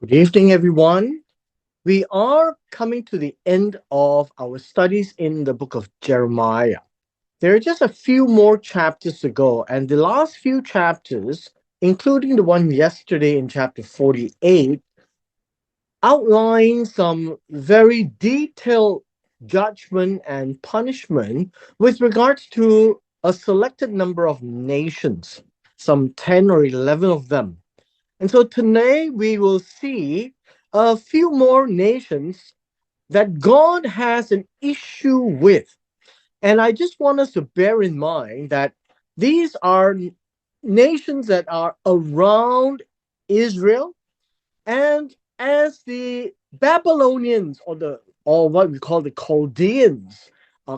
Good evening, everyone. We are coming to the end of our studies in the book of Jeremiah. There are just a few more chapters to go, and the last few chapters, including the one yesterday in chapter 48, outline some very detailed judgment and punishment with regards to a selected number of nations, some 10 or 11 of them. And so today we will see a few more nations that God has an issue with. And I just want us to bear in mind that these are nations that are around Israel. And as the Babylonians or what we call the Chaldeans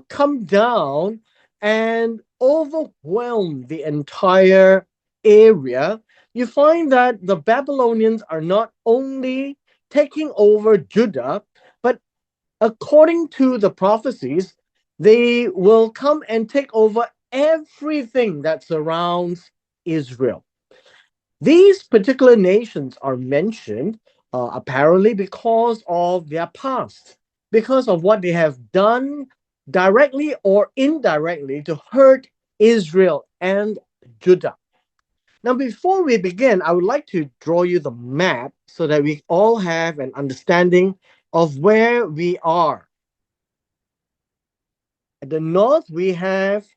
come down and overwhelm the entire area, you find that the Babylonians are not only taking over Judah, but according to the prophecies, they will come and take over everything that surrounds Israel. These particular nations are mentioned apparently because of their past, because of what they have done directly or indirectly to hurt Israel and Judah. Now, before we begin, I would like to draw you the map so that we all have an understanding of where we are. At the north, we have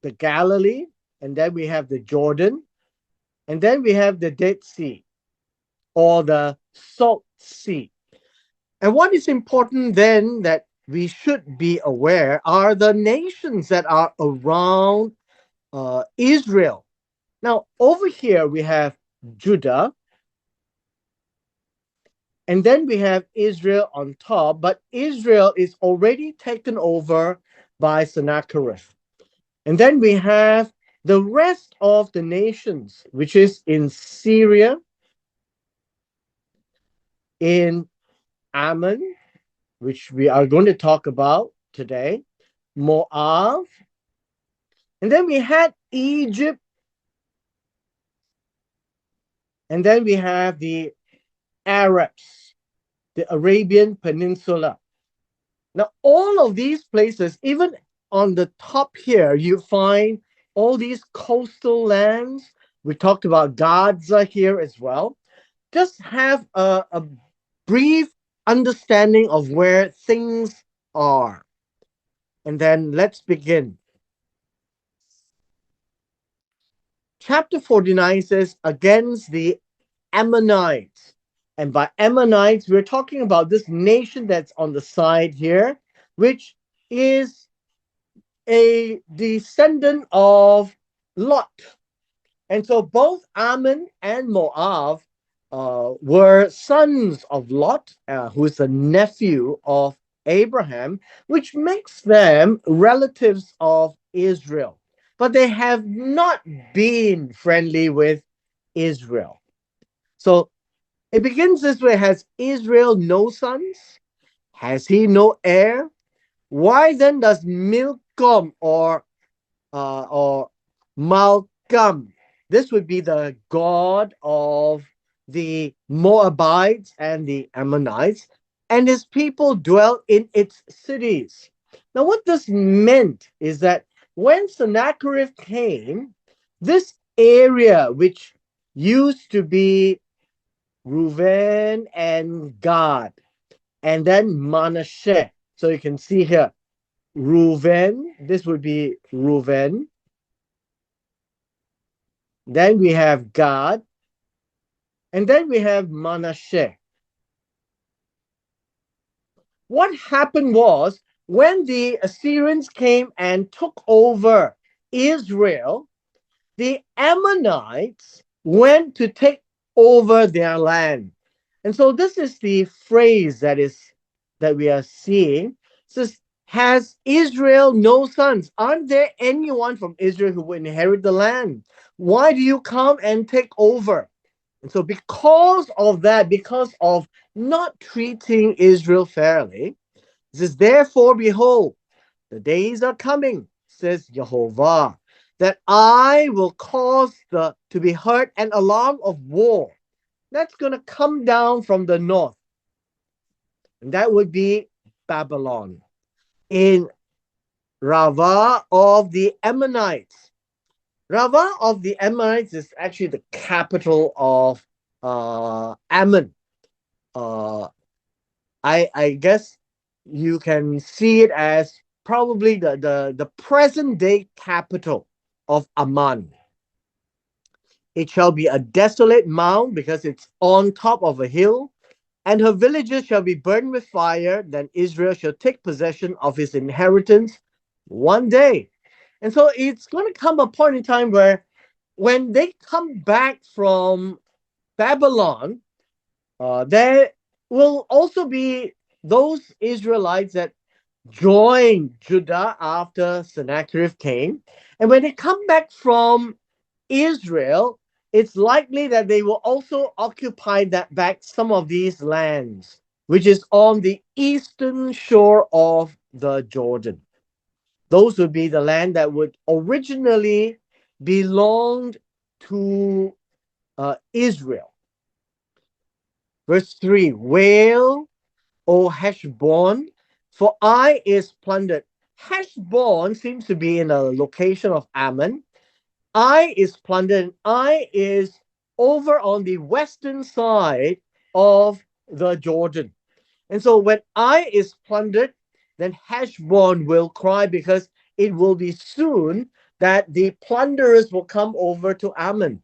the Galilee, and then we have the Jordan, and then we have the Dead Sea or the Salt Sea. And what is important then that we should be aware are the nations that are around Israel. Now, over here we have Judah, and then we have Israel on top, but Israel is already taken over by Sennacherib. And then we have the rest of the nations, which is in Syria, in Ammon, which we are going to talk about today, Moab, and then we had Egypt, and then we have the Arabs, the Arabian Peninsula. Now, all of these places, even on the top here, you find all these coastal lands. We talked about Gaza here as well. Just have a brief understanding of where things are. And then let's begin. Chapter 49 says, against the Ammonites. And by Ammonites, we're talking about this nation that's on the side here, which is a descendant of Lot. And so both Ammon and Moab were sons of Lot, who is a nephew of Abraham, which makes them relatives of Israel. But they have not been friendly with Israel. So it begins this way. Has Israel no sons? Has he no heir? Why then does Milcom or Malcolm, this would be the god of the Moabites and the Ammonites, and his people dwell in its cities. Now, what this meant is that when Sennacherib came, this area, which used to be Reuben and Gad, and then Manasseh. So you can see here, Reuben, this would be Reuben. Then we have Gad, and then we have Manasseh. What happened was when the Assyrians came and took over Israel, the Ammonites went to take over their land. And so this is the phrase that we are seeing. It says, has Israel no sons? Aren't there anyone from Israel who will inherit the land? Why do you come and take over? And so because of that, because of not treating Israel fairly, it says, therefore, behold, the days are coming, says Jehovah, that I will cause to be heard an alarm of war that's going to come down from the north. And that would be Babylon. In Rava of the Ammonites. Rava of the Ammonites is actually the capital of Ammon. Uh, I guess you can see it as probably the present day capital of Amman. It shall be a desolate mound because it's on top of a hill, and her villages shall be burned with fire. Then Israel shall take possession of his inheritance one day. And so it's going to come a point in time where when they come back from Babylon, there will also be those Israelites that joined Judah after Sennacherib came. And when they come back from Israel, it's likely that they will also occupy that back some of these lands, which is on the eastern shore of the Jordan. Those would be the land that would originally belonged to Israel. Verse 3, Wail, O Heshbon, for Ai is plundered. Heshbon seems to be in a location of Ammon. Ai is plundered, and Ai is over on the western side of the Jordan. And so when Ai is plundered, then Heshbon will cry because it will be soon that the plunderers will come over to Ammon.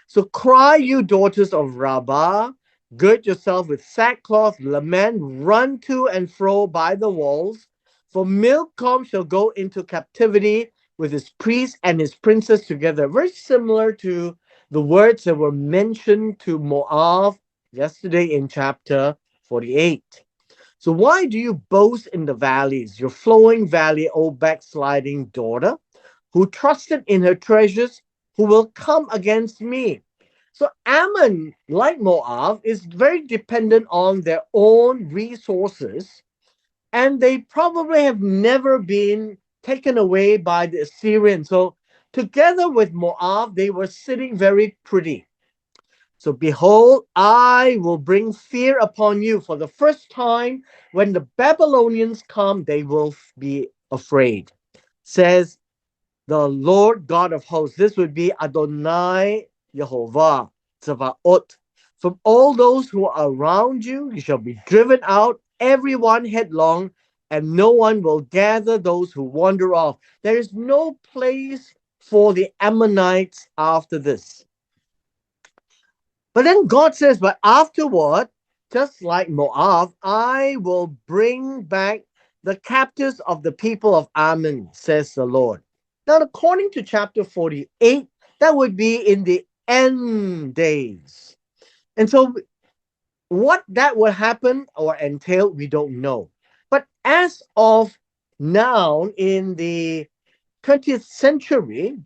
So cry, you daughters of Rabbah, gird yourself with sackcloth, lament, run to and fro by the walls. For Milcom shall go into captivity with his priests and his princes together. Very similar to the words that were mentioned to Moab yesterday in chapter 48. So why do you boast in the valleys, your flowing valley, O backsliding daughter, who trusted in her treasures, who will come against me? So Ammon, like Moab, is very dependent on their own resources, and they probably have never been taken away by the Assyrians. So together with Moab, they were sitting very pretty. So behold, I will bring fear upon you. For the first time, when the Babylonians come, they will be afraid, says the Lord God of hosts. This would be Adonai Yehovah Tzevaot. From all those who are around you, you shall be driven out, everyone headlong, and no one will gather those who wander off. There is no place for the Ammonites after this. But then God says, but afterward, just like Moab, I will bring back the captives of the people of Ammon, says the Lord. Now, according to chapter 48, that would be in the end days. And so, what that will happen or entail, we don't know. But as of now, in the 20th century,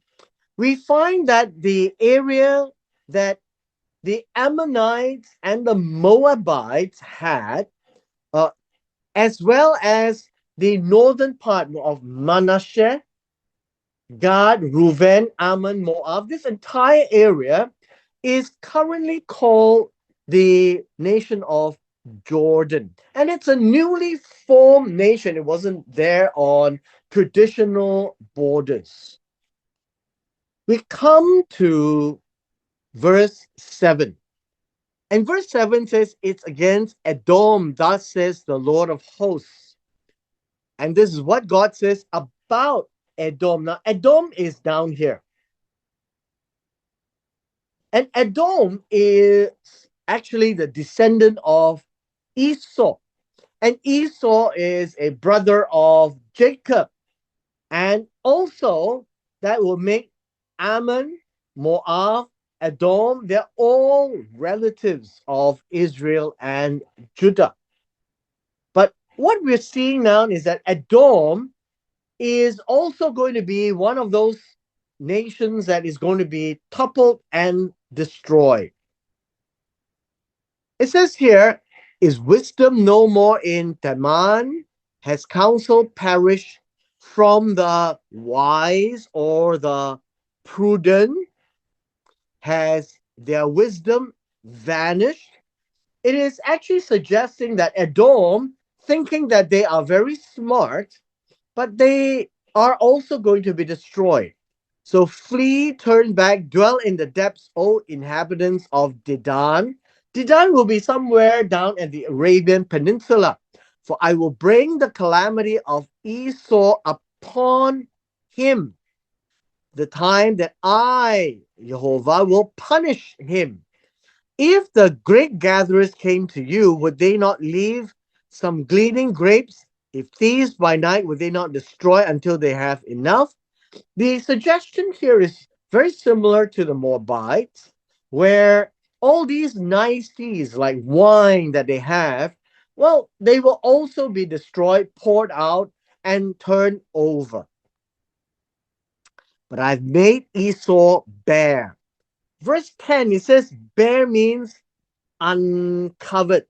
we find that the area that the Ammonites and the Moabites had, uh, as well as the northern part of Manasseh, Gad, Reuben, Ammon, Moab. This entire area is currently called the nation of Jordan. And it's a newly formed nation. It wasn't there on traditional borders. We come to verse 7. And verse 7 says, It's against Edom, thus says the Lord of hosts. And this is what God says about Edom. Now, Edom is down here. And Edom is actually the descendant of Esau. And Esau is a brother of Jacob. And also, that will make Ammon, Moab, Edom, they're all relatives of Israel and Judah. But what we're seeing now is that Edom is also going to be one of those nations that is going to be toppled and destroyed. It says here, is wisdom no more in Teman? Has counsel perished from the wise or the prudent? Has their wisdom vanished, it is actually suggesting that Edom, thinking that they are very smart, but they are also going to be destroyed. So flee, turn back, dwell in the depths, O inhabitants of Dedan. Dedan will be somewhere down at the Arabian Peninsula. For I will bring the calamity of Esau upon him, the time that I, Jehovah, will punish him. If the grape gatherers came to you, would they not leave some gleaning grapes? If thieves by night, would they not destroy until they have enough? The suggestion here is very similar to the Moabites, where all these niceties like wine that they have, well, they will also be destroyed, poured out, and turned over. But I've made Esau bare. Verse 10, it says bare means uncovered.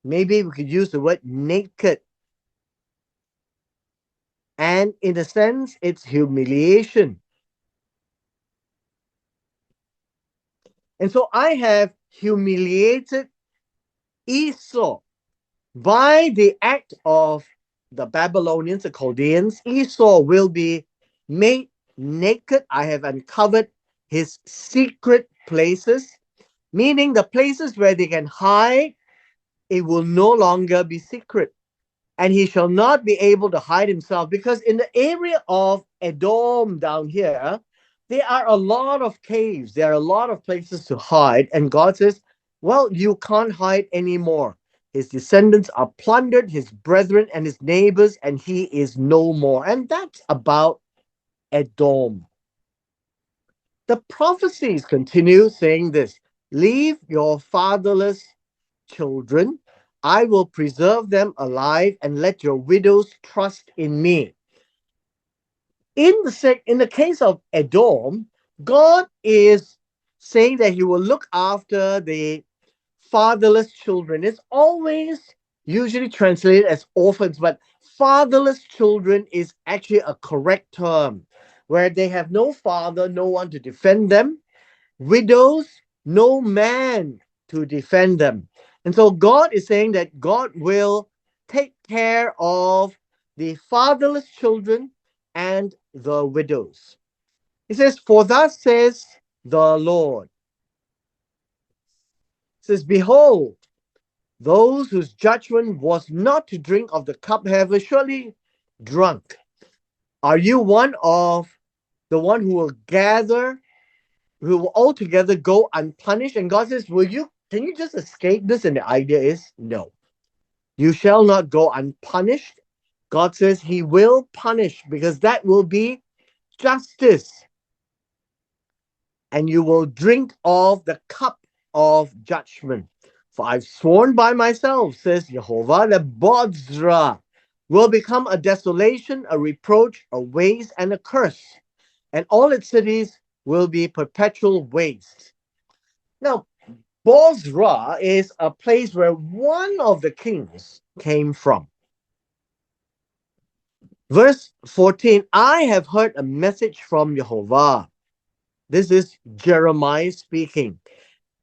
Maybe we could use the word naked. And in a sense, it's humiliation. And so I have humiliated Esau by the act of the Babylonians, the Chaldeans. Esau will be made naked. I have uncovered his secret places, meaning the places where they can hide, it will no longer be secret. And he shall not be able to hide himself, because in the area of Edom down here, there are a lot of caves, there are a lot of places to hide. And God says, well, you can't hide anymore. His descendants are plundered, his brethren and his neighbors, and he is no more. And that's about Edom. The prophecies continue saying this: leave your fatherless children. I will preserve them alive, and let your widows trust in me. In the case of Edom, God is saying that he will look after the fatherless children. It's always usually translated as orphans, but fatherless children is actually a correct term, where they have no father, no one to defend them. Widows, no man to defend them. And so God is saying that God will take care of the fatherless children and the widows. He says, for thus says the Lord. He says, behold, those whose judgment was not to drink of the cup have surely drunk. Are you one of the one who will gather, who will altogether go unpunished? And God says, can you just escape this? And the idea is, no, you shall not go unpunished. God says he will punish, because that will be justice. And you will drink of the cup of judgment. For I've sworn by myself, says Jehovah, that Bozrah will become a desolation, a reproach, a waste, and a curse, and all its cities will be perpetual waste. Now, Bozrah is a place where one of the kings came from. Verse 14, I have heard a message from Jehovah. This is Jeremiah speaking.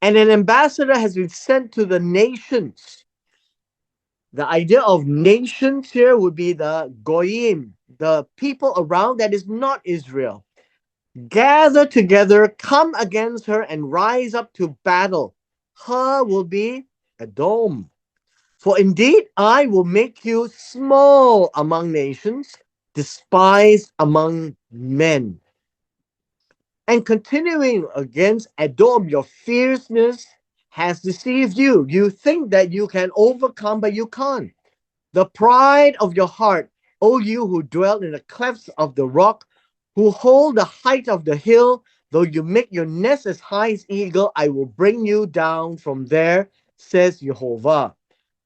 And an ambassador has been sent to the nations. The idea of nations here would be the Goyim, the people around that is not Israel. Gather together, come against her, and rise up to battle. Her will be Edom. For indeed, I will make you small among nations, despised among men. And continuing against Edom, your fierceness has deceived you. You think that you can overcome, but you can't. The pride of your heart, O you who dwell in the clefts of the rock, who hold the height of the hill, though you make your nest as high as eagle, I will bring you down from there, says Jehovah.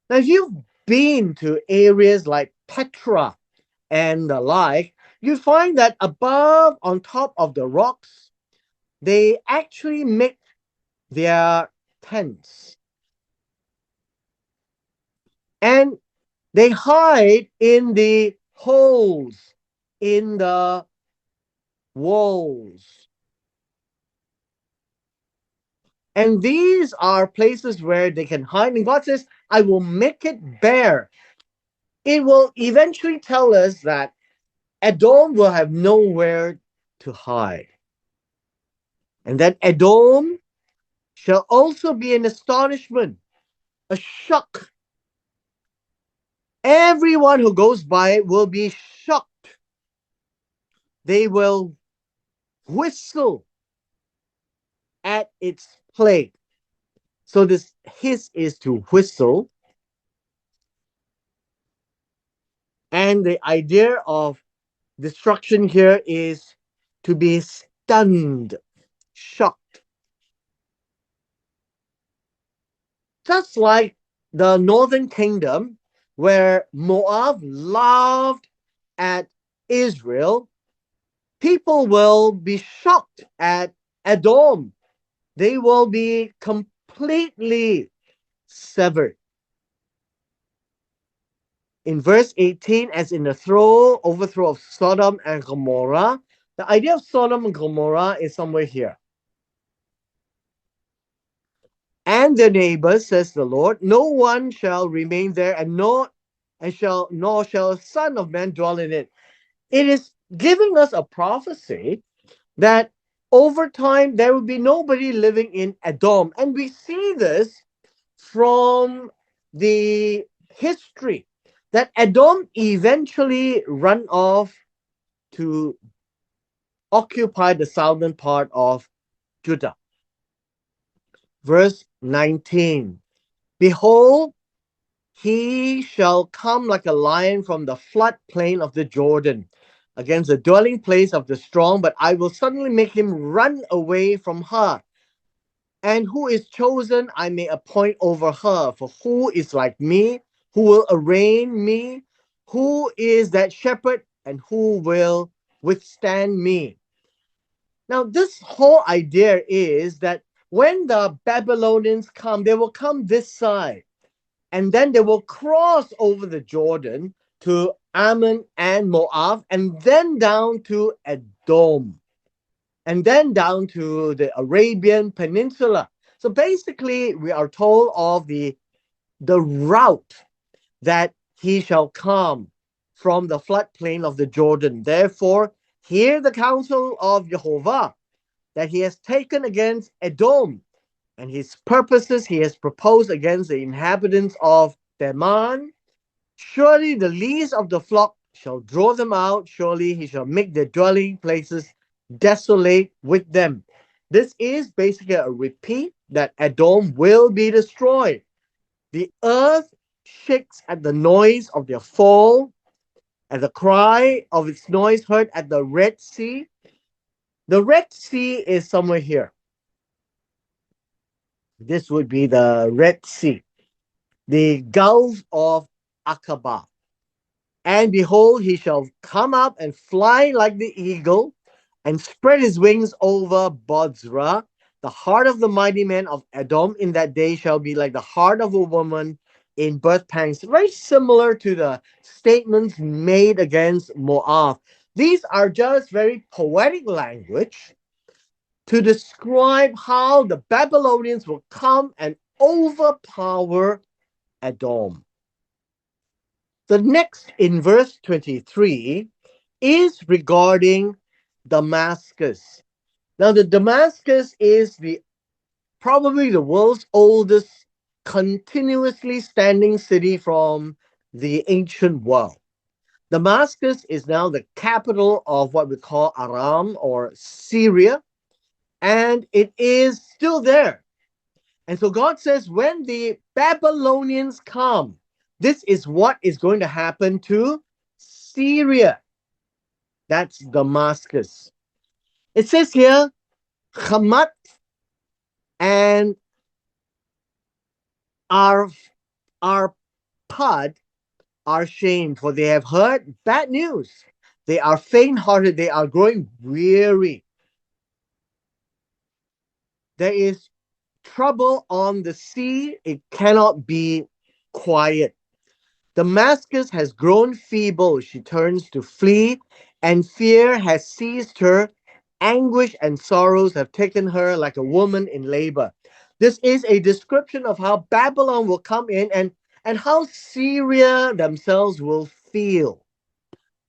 Now, if you've been to areas like Petra and the like, you find that above, on top of the rocks, they actually make their tents. And they hide in the holes in the walls. And these are places where they can hide. And God says, I will make it bare. It will eventually tell us that Edom will have nowhere to hide. And that Edom shall also be an astonishment, a shock. Everyone who goes by it will be shocked. They will whistle at its plague. So this hiss is to whistle. And the idea of destruction here is to be stunned, shocked. Just like the northern kingdom, where Moab laughed at Israel, people will be shocked at Edom. They will be completely severed. In verse 18, as in the overthrow of Sodom and Gomorrah, the idea of Sodom and Gomorrah is somewhere here. And their neighbors, says the Lord, no one shall remain there, nor shall a son of man dwell in it. It is giving us a prophecy that over time there will be nobody living in Edom. And we see this from the history that Edom eventually run off to occupy the southern part of Judah. Verse 19. Behold, he shall come like a lion from the floodplain of the Jordan against the dwelling place of the strong, but I will suddenly make him run away from her. And who is chosen, I may appoint over her. For who is like me? Who will arraign me? Who is that shepherd? And who will withstand me? Now, this whole idea is that when the Babylonians come, they will come this side, and then they will cross over the Jordan to Ammon and Moab, and then down to Edom, and then down to the Arabian Peninsula. So basically, we are told of the route that he shall come from the floodplain of the Jordan. Therefore, hear the counsel of Jehovah that he has taken against Edom, and his purposes he has proposed against the inhabitants of Teman. Surely the least of the flock shall draw them out. Surely he shall make their dwelling places desolate with them. This is basically a repeat that Edom will be destroyed. The earth shakes at the noise of their fall, at the cry of its noise heard at the Red Sea. The Red Sea is somewhere here. This would be the Red Sea, the Gulf of Aqaba. And behold, he shall come up and fly like the eagle and spread his wings over Bozrah. The heart of the mighty man of Edom in that day shall be like the heart of a woman in birth pangs. Very similar to the statements made against Moab. These are just very poetic language to describe how the Babylonians will come and overpower Edom. The next in verse 23 is regarding Damascus. Now, the Damascus is probably the world's oldest continuously standing city from the ancient world. Damascus is now the capital of what we call Aram or Syria, and it is still there. And so God says, when the Babylonians come, this is what is going to happen to Syria. That's Damascus. It says here, Hamat and Arpad are shamed, for they have heard bad news. They are faint-hearted. They are growing weary. There is trouble on the sea. It cannot be quiet. Damascus has grown feeble. She turns to flee, and fear has seized her. Anguish and sorrows have taken her like a woman in labor. This is a description of how Babylon will come in and how Syria themselves will feel.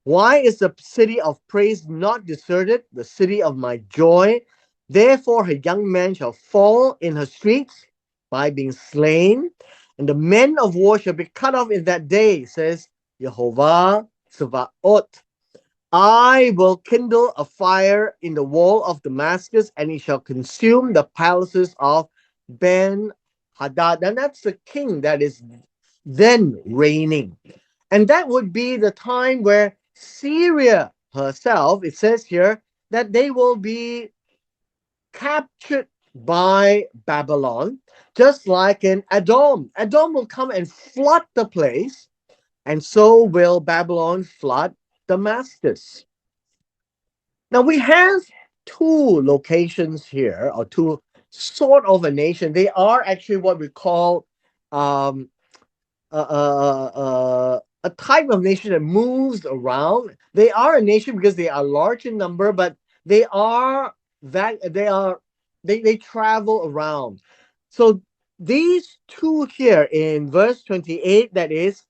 Why is the city of praise not deserted, the city of my joy? Therefore, her young men shall fall in her streets by being slain, and the men of war shall be cut off in that day, says Jehovah Tsevaot. I will kindle a fire in the wall of Damascus, and it shall consume the palaces of Ben Hadad. And that's the king that is then reigning. And that would be the time where Syria herself, it says here, that they will be captured by Babylon, just like in Edom. Edom will come and flood the place, and so will Babylon flood Damascus. Now we have two locations here, or two sort of a nation. They are actually what we call um, a type of nation that moves around. They are a nation because they are large in number, but they are they travel around. So these two here in verse 28, that is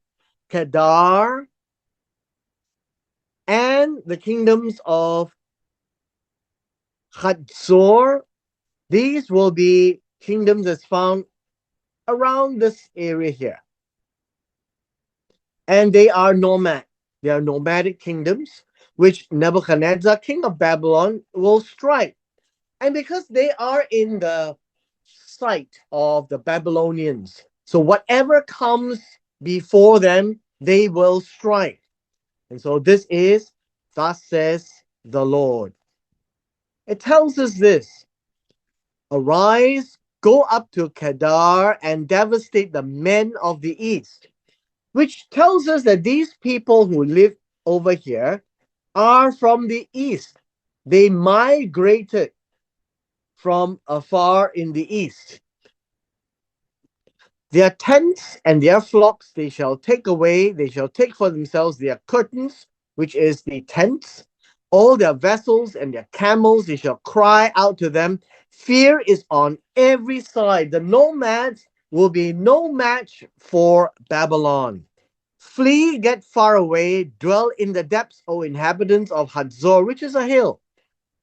Kedar and the kingdoms of Hadzor, these will be kingdoms that's found around this area here. And they are nomad. They are nomadic kingdoms, which Nebuchadnezzar, king of Babylon, will strike. And because they are in the sight of the Babylonians, so whatever comes before them, they will strike. And so this is, thus says the Lord. It tells us this: arise, go up to Kedar and devastate the men of the east, which tells us that these people who live over here are from the east. They migrated from afar in the east. Their tents and their flocks they shall take away, they shall take for themselves their curtains, which is the tents, all their vessels and their camels, they shall cry out to them. Fear is on every side. The nomads will be no match for Babylon. Flee, get far away, dwell in the depths, O inhabitants of Hadzor, which is a hill,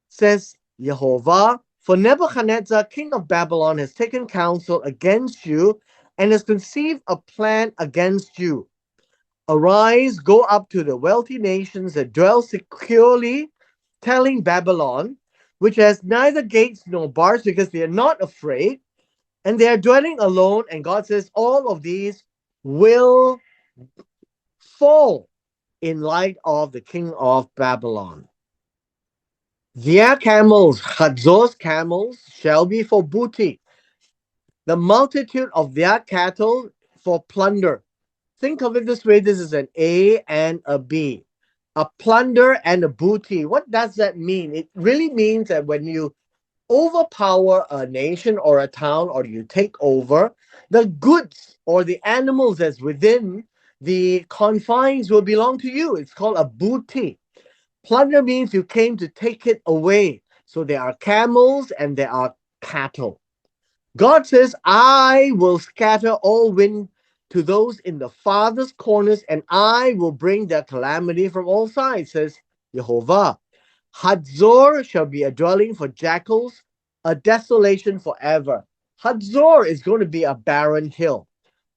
says Jehovah. For Nebuchadnezzar, king of Babylon, has taken counsel against you and has conceived a plan against you. Arise, go up to the wealthy nations that dwell securely, telling Babylon, which has neither gates nor bars because they are not afraid, and they are dwelling alone. And God says all of these will fall in light of the king of Babylon. Their camels, Hadzor's camels, shall be for booty, the multitude of their cattle for plunder. Think of it this way: this is an A and a B, a plunder and a booty. What does that mean? It really means that when you overpower a nation or a town, or you take over, the goods or the animals that's within the confines will belong to you. It's called a booty. Plunder means you came to take it away. So there are camels and there are cattle. God says, I will scatter all wind to those in the farthest corners, and I will bring their calamity from all sides, says Jehovah. Hadzor shall be a dwelling for jackals, a desolation forever. Hadzor is going to be a barren hill.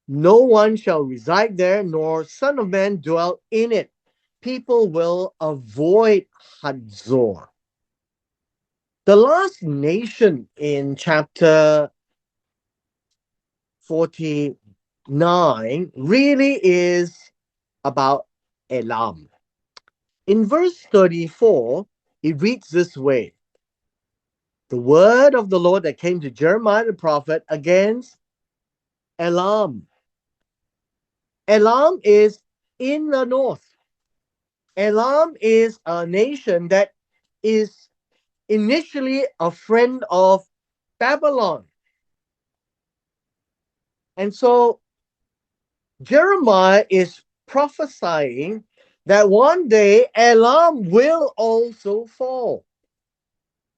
No one shall reside there, nor son of man dwell in it. People will avoid Hadzor. The last nation in chapter 49 really is about Elam. In verse 34, it reads this way: the word of the Lord that came to Jeremiah the prophet against Elam. Elam is in the north. Elam is a nation that is initially a friend of Babylon. And so Jeremiah is prophesying that one day Elam will also fall.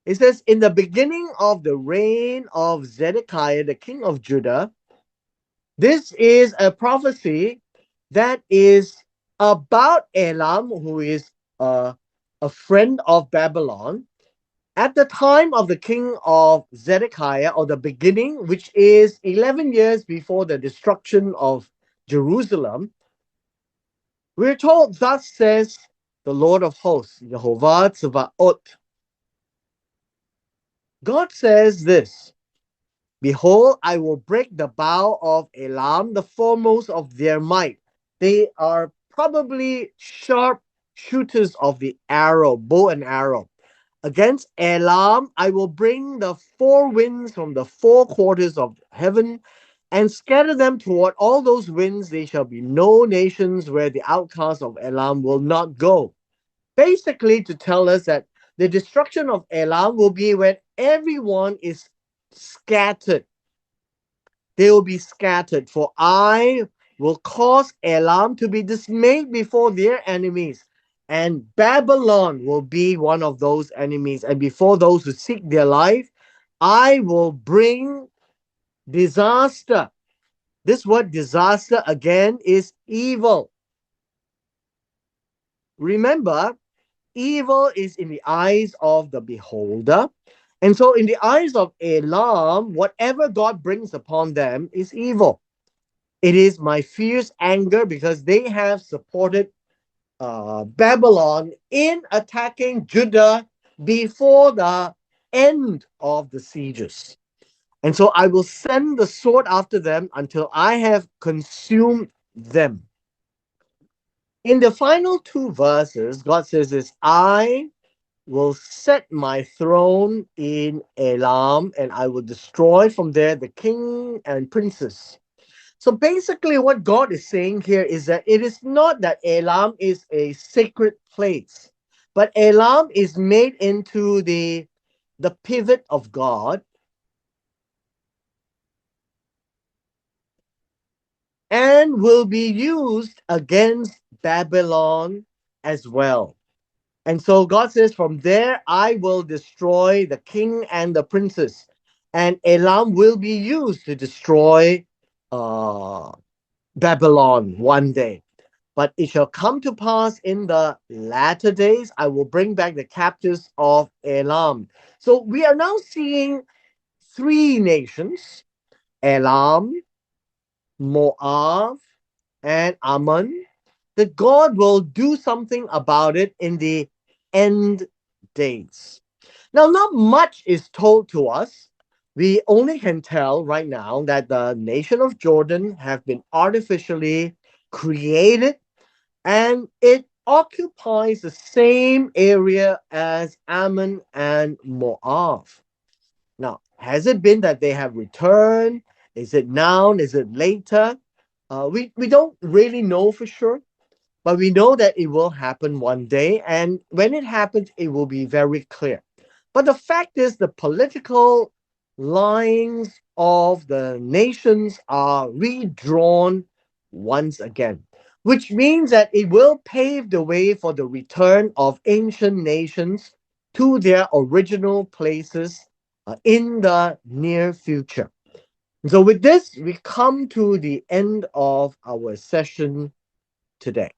It says, in the beginning of the reign of Zedekiah, the king of Judah, this is a prophecy that is about Elam, who is uh, a friend of Babylon. At the time of the king of Zedekiah, or the beginning, which is 11 years before the destruction of Jerusalem, we're told, thus says the Lord of hosts, Jehovah Tzevaot. God says this: Behold, I will break the bow of Elam, the foremost of their might. They are probably sharp shooters of the arrow, bow and arrow. Against Elam, I will bring the four winds from the four quarters of heaven and scatter them toward all those winds. There shall be no nations where the outcasts of Elam will not go. Basically, to tell us that the destruction of Elam will be when everyone is scattered. They will be scattered, for I will cause Elam to be dismayed before their enemies, and Babylon will be one of those enemies. And before those who seek their life, I will bring disaster. This word disaster again is evil. Remember, evil is in the eyes of the beholder. And so, in the eyes of Elam, whatever God brings upon them is evil. It is my fierce anger because they have supported Babylon in attacking Judah before the end of the sieges. And so I will send the sword after them until I have consumed them. In the final two verses, God says this: I will set my throne in Elam and I will destroy from there the king and princes. So basically, what God is saying here is that it is not that Elam is a sacred place, but Elam is made into the pivot of God and will be used against Babylon as well. And so God says, from there I will destroy the king and the princes, and Elam will be used to destroy uh, Babylon one day. But it shall come to pass in the latter days, I will bring back the captives of Elam. So we are now seeing three nations: Elam, Moab, and Ammon, that God will do something about it in the end days. Now, not much is told to us. We only can tell right now that the nation of Jordan have been artificially created and it occupies the same area as Ammon and Moab. Now, has it been that they have returned? Is it now? Is it later? We don't really know for sure, but we know that it will happen one day. And when it happens, it will be very clear. But the fact is, the political lines of the nations are redrawn once again, which means that it will pave the way for the return of ancient nations to their original places in the near future. So, with this, we come to the end of our session today.